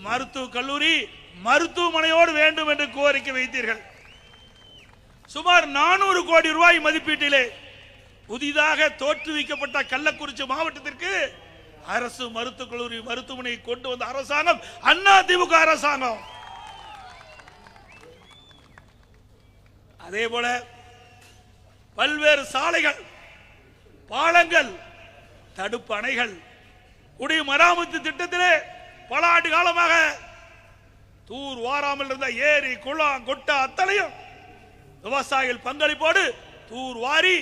மருத்துவ கல்லூரி மருத்துவமனையோடு வேண்டும் என்று கோரிக்கை வைத்தீர்கள். சுமார் 400 கோடி ரூபாய் மதிப்பீட்டிலே புதிதாக தோற்றுவிக்கப்பட்ட கள்ளக்குறிச்சி மாவட்டத்திற்கு அரசு மருத்துவக் கல்லூரி மருத்துவமனை கொண்டு வந்த அரசாங்கம் அதிமுக அரசாங்கம். அதே போல பல்வேறு சாலைகள், பாலங்கள், தடுப்பு அணைகள், குடிமராமத்து திட்டத்திலே பல ஆண்டு காலமாக தூர் வாராமல் இருந்த ஏரி, குளம், கொட்ட அத்தனையும் விவசாயிகள் பங்களிப்போடு தூர் வாரி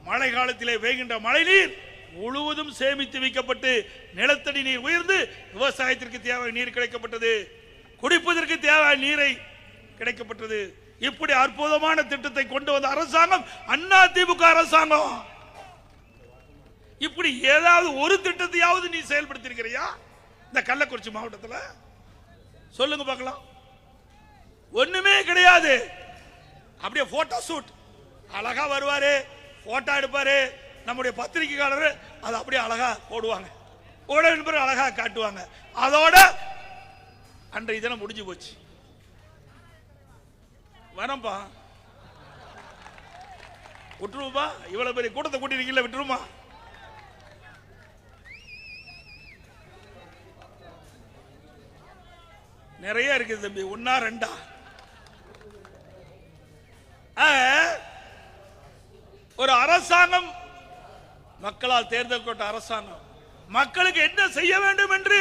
மழை காலத்திலே பெய்கின்ற மழை நீர் முழுவதும் சேமித்து வைக்கப்பட்டு நிலத்தடி நீர் உயர்ந்து விவசாயத்திற்கு தேவையான நீர் கிடைக்கப்பட்டது, குடிப்பதற்கு தேவையான நீரை கிடைக்கப்பட்டது. இப்படி அற்புதமான திட்டத்தை கொண்டு வந்த அரசாங்கம் அதிமுக அரசாங்கம். இப்படி ஏதாவது ஒரு திட்டத்தையாவது நீ செயல்படுத்தியிருக்கிறியா இந்த கள்ளக்குறிச்சி மாவட்டத்தில்? சொல்லுங்க பார்க்கலாம். ஒண்ணுமே கிடையாது. அப்படியே போட்டோ ஷூட் அழகா வருவாரு, போட்டோ எடுப்பாரு, நம்முடைய பத்திரிகையாளர் அதை அப்படியே அழகா போடுவாங்க, ஊடக அழகா காட்டுவாங்க. அதோட அன்றைய தினம் முடிஞ்சு போச்சு. வரம்பா விட்டுருமா? இவ்வளவு பெரிய கூட்டத்தை கூட்டிருக்கீங்களா, விட்டுருமா? நிறைய இருக்குது தம்பி, ஒன்னா ரெண்டா. ஒரு அரசாங்கம், மக்களால் தேர்ந்தெடுக்கப்பட்ட அரசாங்கம், மக்களுக்கு என்ன செய்ய வேண்டும் என்று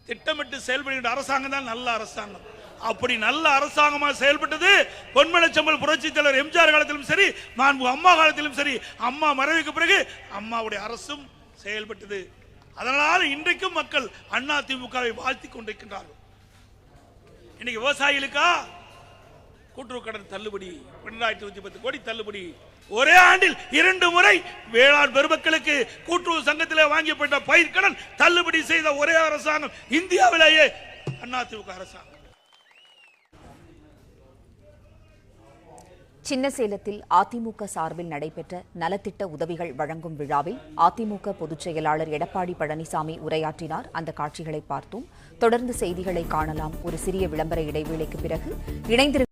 திட்டமிட்டு செயல்படுகின்ற அரசாங்கம் தான் நல்ல அரசாங்கம். அப்படி நல்ல அரசாங்கமாக செயல்பட்டது பொன்மனச்செம்மல் புரட்சி தலைவர் எம்ஜிஆர் காலத்திலும் சரி, அம்மா காலத்திலும் சரி. அம்மா மறைவுக்கு பிறகு அம்மாவுடைய அரசும் செயல்பட்டது. அதனால் இன்றைக்கும் மக்கள் அதிமுகவை வாழ்த்தி கொண்டிருக்கின்றார்கள். இன்னைக்கு விவசாயிகளுக்கா கூட்டுறவு கடன் தள்ளுபடி, 2210 கோடி தள்ளுபடி. ஒரே ஆண்டில் 2 முறை வேளாண் பெருமக்களுக்கு கூட்டுறவு சங்கத்தில் வாங்கப்பட்ட பயிர்க்கடன் தள்ளுபடி செய்த ஒரே அரசாங்கம் இந்தியாவிலேயே அதிமுக அரசாங்கம். சின்னசேலத்தில் அதிமுக சார்பில் நடைபெற்ற நலத்திட்ட உதவிகள் வழங்கும் விழாவில் அதிமுக பொதுச் செயலாளர் எடப்பாடி பழனிசாமி உரையாற்றினார். அந்த காட்சிகளை பார்த்தோம். தொடர்ந்து செய்திகளை காணலாம். ஒரு சிறிய விளம்பர இடைவேளைக்கு பிறகு இணைந்திருக்கும்